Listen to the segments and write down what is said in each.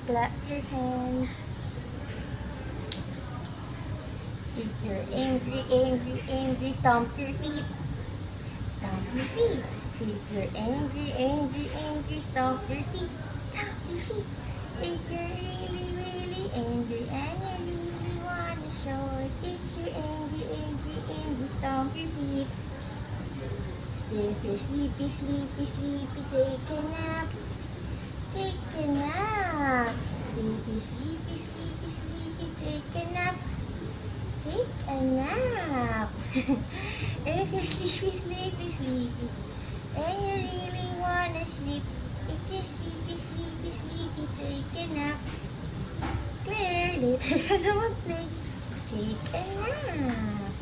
clap your hands. If you're angry, angry, angry, stomp your feet. Stomp your feet. If you're angry, angry, angry, stomp your feet. Stomp your feet. If you're really, really angry and you really wanna show it. If you're angry, angry, angry, stomp your feet. If you're sleepy, sleepy, sleepy, take a nap. Take a nap. If you're sleepy, sleepy, sleepy, take a nap. Take a nap. If you're sleepy, sleepy, sleepy, and you really wanna sleep. If you're sleepy, sleepy, sleepy, take a nap. Claire, later ka na mag-play. Take a nap.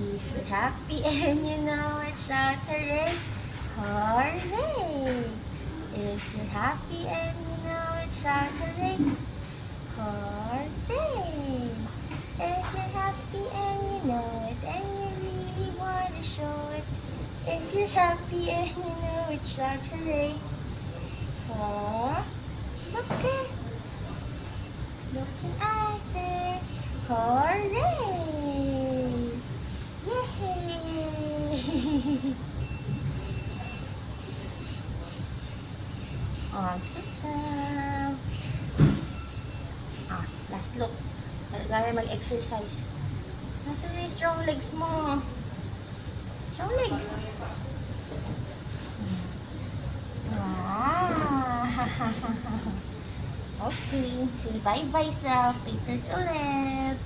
If you're happy and you know it, shout hooray. Hooray. If you're happy and you know it, shout hooray. Hooray. If you're happy and you know it, and you really wanna show it. If you're happy and you know it, shout hooray. Oh, look there. Looking out there. Hooray! Yay! On the jump. Last look. Kaya mag-exercise. Nasaan na yung strong legs mo? Strong legs. Wow! Okay. Say bye-bye, self. Later ulit.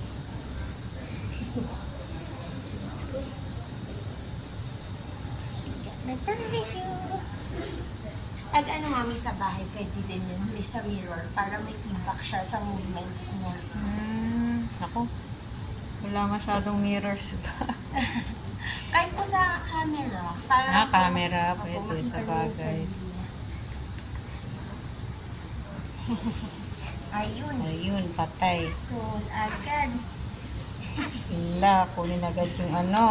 Ano mami sa bahay, pwede din yun. May sa mirror para may feedback siya sa movements niya. Ako. Wala masyadong mirrors ba? Kahit po sa camera. Para Camera. Pwede sa bagay. Ayun. Patay. Yun, agad. Hila, kunin agad yung ano.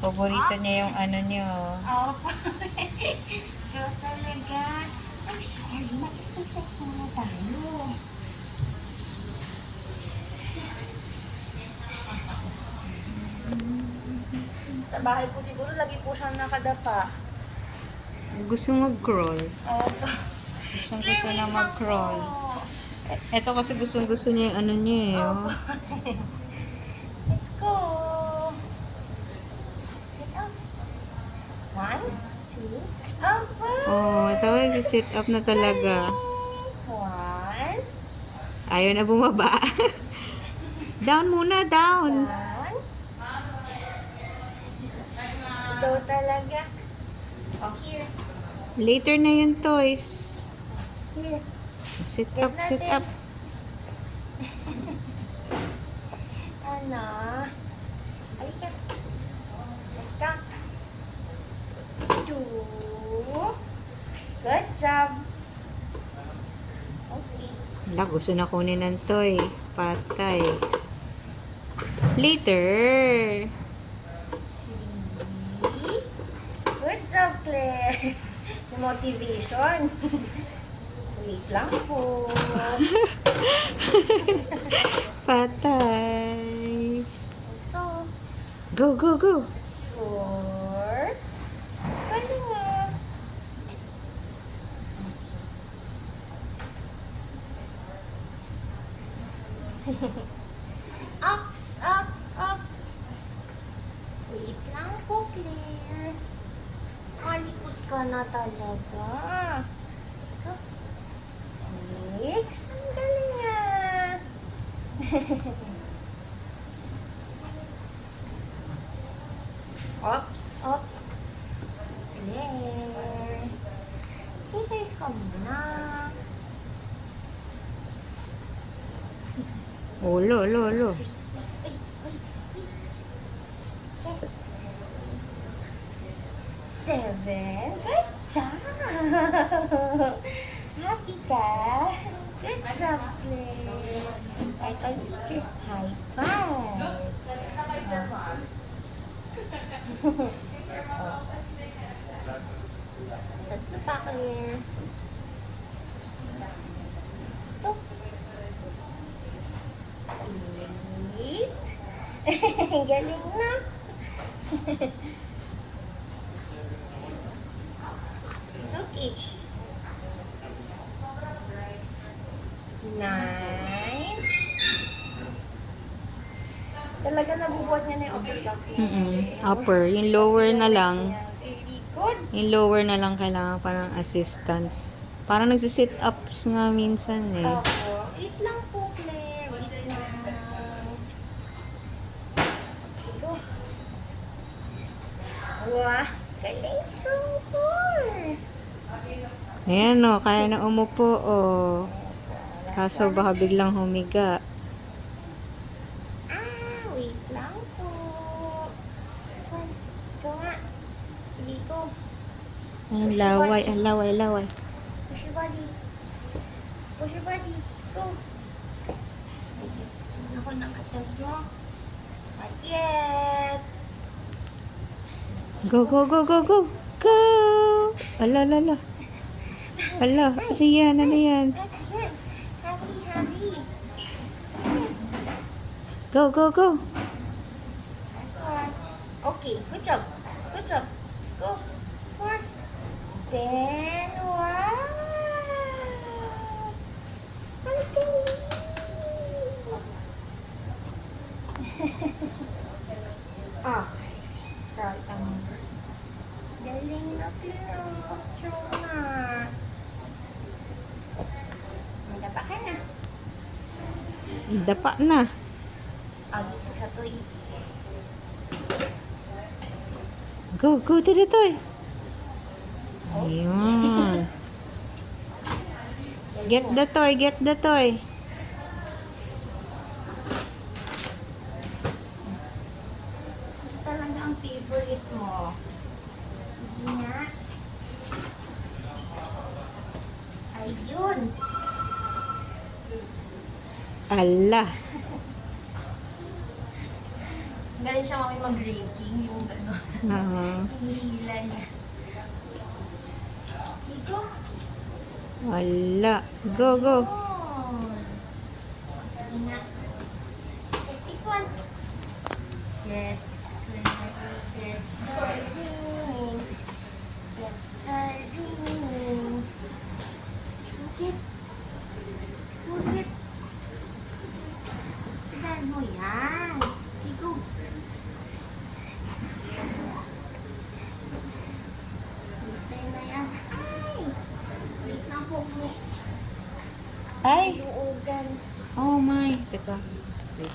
Paborito niya yung ano niyo. Opo. So talaga. I'm sorry, mag-exercise muna tayo. Sa bahay po siguro, lagi po siyang nakadapa. Gusto mag-crawl. Opo. Gusto na mag-crawl. Ito kasi gusto niya yung ano niya eh. Oh. Let's go. Sit up. 1, 2, up. Ito nagsisit up na talaga. 1. Ayaw na bumaba. Down muna, down. Ito talaga. Oh, here. Later na yung toys. Here. Sit up, sit up. Ano? Halika. Let's go. 2. Good job. Okay. Wala, gusto na kunin ng toy. Patay. Later. 3. Good job, Claire. Yung motivation. Wait lang po. Patay. Let's go. Go, go, go. 4. Pwede nga. Ups, ups, ups. Wait lang po, Claire. Malikot ka na talaga. 6. Ang galing ah. Ops, ops. Claire. Exercise ka muna. Lo. Ay, ay, ay. 7. Good job. Happy ka? Good job, Claire. High five, teacher. High five. Ito back here. Go. Eat. Galing na. It's okay. 9. Talaga nabubuhat niya na yung upper back niya. Upper. Yung lower na lang. Very good. Yung lower na lang kailangan pa ng assistance. Parang nagsisit ups nga minsan eh. Opo. Eat lang po, Claire. Eat lang. Go. Wah. Galing strong core. Ayan o, kaya na umupo o. Kaso baka biglang humiga. Wait lang po. This one. Go nga. Sige, go. Ang laway, ang laway, laway. Push your body. Push your body. Go. Ako nang attempt mo. Not yet. Go, go, go, go, go. Go! Ala, ala, ala. Ala, ano yan, ano yan? Ayan. Happy, happy. Go, go, go. Last one. Okay, good job. Good job. Go. 4. 10. Wow. Ang galing. Okay. Start ang galing na sila. Strong na. Nagapa ka na. Dapa na. Dito sa toy. Go, go to the toy. Ayun. Get the toy, get the toy. Talaga ang favorite mo. Sige nga. Ayun. Ala. Galing siya kami mag-raking, yung gano'n. Oo. Hinihila niya. Dito. Ala. Go, go. Sige nga. Take this one. Get sardine. Get sardine. Bakit? Bakit? Tignan mo yan. Ikaw. Hintay na yan. Ay! Wait lang po po. Ay. Luogan. Oh my. Teka. Wait.